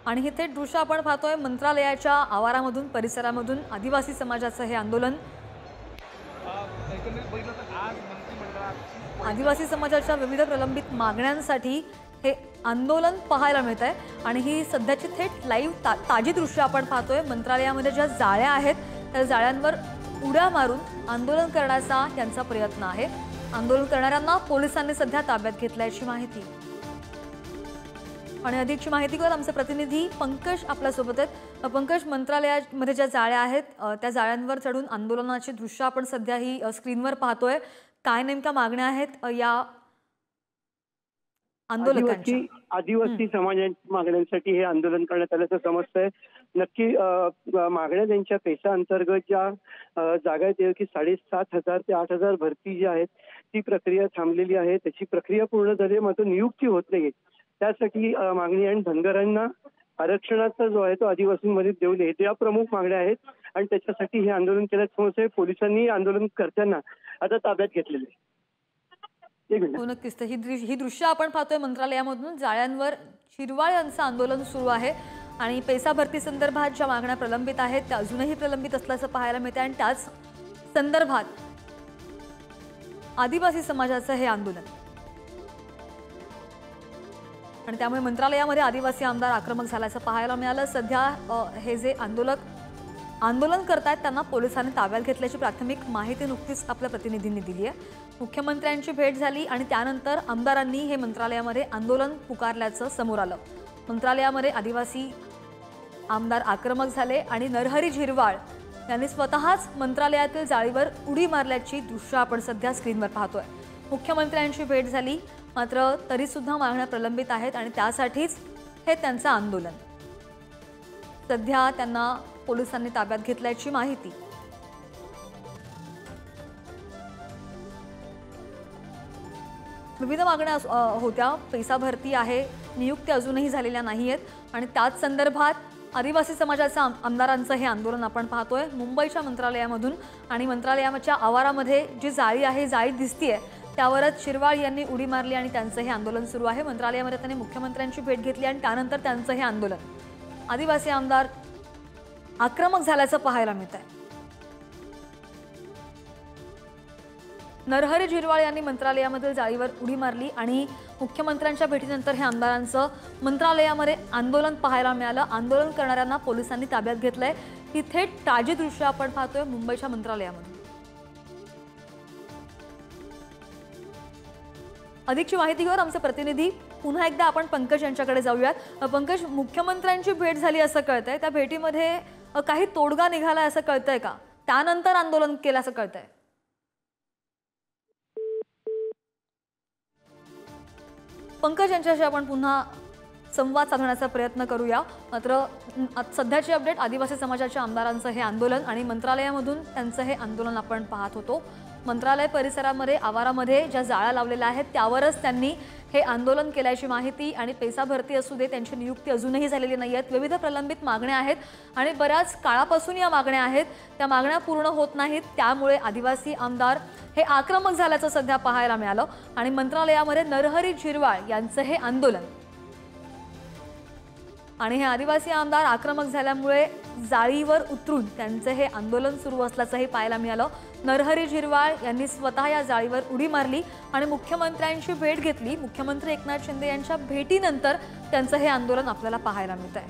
आणि हे थेट दृश्य आपण पाहतोय मंत्रालयाच्या आवारामधून परिसरामधून आदिवासी समाजाचं हे आंदोलन। आदिवासी समाजाच्या विविध प्रलंबित मागण्यांसाठी हे आंदोलन पाहायला मिळत आहे आणि ही सध्याची थेट लाईव्ह ताजी दृश्य आपण पाहतोय। मंत्रालयामध्ये ज्या जाळ्या आहेत त्या जाळ्यांवर उड्या मारून आंदोलन करण्याचा त्यांचा प्रयत्न आहे। आंदोलन करणाऱ्यांना पोलिसांनी सध्या ताब्यात घेतल्याची माहिती आणि अधिकची माहिती घेऊन आमचे प्रतिनिधी पंकज आपल्यासोबत आहेत। पंकज, मंत्रालयामध्ये ज्या जाळ्या आहेत त्या जाळ्यांवर चढून आंदोलनाची दृश्य आपण सध्या ही स्क्रीनवर पाहतोय। काय नेमक्या मागण्या आहेत या आंदोलकांच्या? आदिवासी समाजाच्या मागण्यांसाठी हे आंदोलन करण्यात आल्याचं समजतंय। नक्की मागण्या त्यांच्या पेशा अंतर्गत ज्या जागा आहेत की 7,500 ते 8,000 भरती जी आहेत ती प्रक्रिया थांबलेली आहे। त्याची प्रक्रिया पूर्ण झाली मात्र नियुक्ती होत नाही। त्यासाठी मागणी आणि धनगरांना आरक्षणाचा जो आहे तो आदिवासींमध्ये देऊ नये त्या प्रमुख मागण्या आहेत आणि त्याच्यासाठी हे आंदोलन केल्याचं समजतंय। पोलिसांनी आंदोलनकर्त्यांना आता ताब्यात घेतलेले आहे। हो, नक्कीच। ही दृश्य आपण पाहतोय मंत्रालयामधून जाळ्यांवर शिरवाळ यांचं आंदोलन सुरू आहे आणि पैसा भरती संदर्भात ज्या मागण्या प्रलंबित आहेत त्या अजूनही प्रलंबित असल्याचं पाहायला मिळते आणि त्याच संदर्भात आदिवासी समाजाचं हे आंदोलन आणि त्यामुळे मंत्रालयामध्ये आदिवासी आमदार आक्रमक झाल्याचं पाहायला मिळालं। सध्या हे जे आंदोलन करतायत त्यांना पोलिसांनी ताब्यात घेतल्याची प्राथमिक माहिती नुकतीच आपल्या प्रतिनिधींनी दिली आहे। मुख्यमंत्र्यांची भेट झाली आणि त्यानंतर आमदारांनी हे मंत्रालयामध्ये आंदोलन पुकारल्याचं समोर आलं। मंत्रालयामध्ये आदिवासी आमदार आक्रमक झाले आणि नरहरी झिरवाळ यांनी स्वतःच मंत्रालयातील जाळीवर उडी मारल्याची दृश्य आपण सध्या स्क्रीनवर पाहतोय। मुख्यमंत्र्यांची भेट झाली मात्र तरी सुद्धा मागण्या प्रलंबित आहेत आणि त्यासाठीच हे त्यांचं आंदोलन। सध्या त्यांना पोलिसांनी ताब्यात घेतल्याची माहिती। विविध मागण्या होत्या, पैसा भरती आहे, नियुक्ती अजूनही झालेल्या नाहीयेत आणि त्याच संदर्भात आदिवासी समाजाच्या आमदारांचं हे आंदोलन आपण पाहतोय मुंबईच्या मंत्रालयामधून आणि मंत्रालयाच्या आवारामध्ये जी जाळी आहे जाळी दिसतीये त्यावरच शिरवाळ यांनी उडी मारली आणि त्यांचं हे आंदोलन सुरू आहे। मंत्रालयामध्ये त्यांनी मुख्यमंत्र्यांची भेट घेतली आणि त्यानंतर त्यांचं हे आंदोलन आदिवासी आमदार आक्रमक झाल्याचं पाहायला मिळत आहे। नरहरी झिरवाळ यांनी मंत्रालयामधील जाळीवर उडी मारली आणि मुख्यमंत्र्यांच्या भेटीनंतर हे आमदारांचं मंत्रालयामध्ये आंदोलन पाहायला मिळालं। आंदोलन करणाऱ्यांना पोलिसांनी ताब्यात घेतलंय। ही थेट ताजी दृश्य आपण पाहतोय मुंबईच्या मंत्रालयामध्ये। अधिकची माहिती घेऊन आमचे प्रतिनिधी पुन्हा एकदा आपण पंकज यांच्याकडे जाऊयात। पंकज, मुख्यमंत्र्यांची भेट झाली असं कळतंय, त्या भेटीमध्ये काही तोडगा निघाला असं कळतंय का? त्यानंतर आंदोलन केलं असं कळतंय? पंकज यांच्याशी आपण पुन्हा संवाद साधण्याचा प्रयत्न करूया। मात्र सध्याची अपडेट आदिवासी समाजाच्या आमदारांचं हे आंदोलन आणि मंत्रालयामधून त्यांचं हे आंदोलन आपण पाहत होतो। मंत्रालय परिसरामध्ये आवारामध्ये ज्या जाळ्या लावलेल्या आहेत त्यावरच त्यांनी हे आंदोलन केल्याची माहिती आणि पैसा भरती असू दे त्यांची नियुक्ती अजूनही झालेली नाही आहेत। विविध प्रलंबित मागण्या आहेत आणि बऱ्याच काळापासून या मागण्या आहेत, त्या मागण्या पूर्ण होत नाहीत। त्यामुळे आदिवासी आमदार हे आक्रमक झाल्याचं सध्या पाहायला मिळालं आणि मंत्रालयामध्ये नरहरी झिरवाळ यांचं हे आंदोलन आणि हे आदिवासी आमदार आक्रमक झाल्यामुळे जाळीवर उतरून त्यांचं हे आंदोलन सुरू असल्याचंही पाहायला मिळालं। नरहरी झिरवाळ यांनी स्वतः या जाळीवर उडी मारली आणि मुख्यमंत्र्यांची भेट घेतली। मुख्यमंत्री एकनाथ शिंदे यांच्या भेटीनंतर त्यांचं हे आंदोलन आपल्याला पाहायला मिळतंय।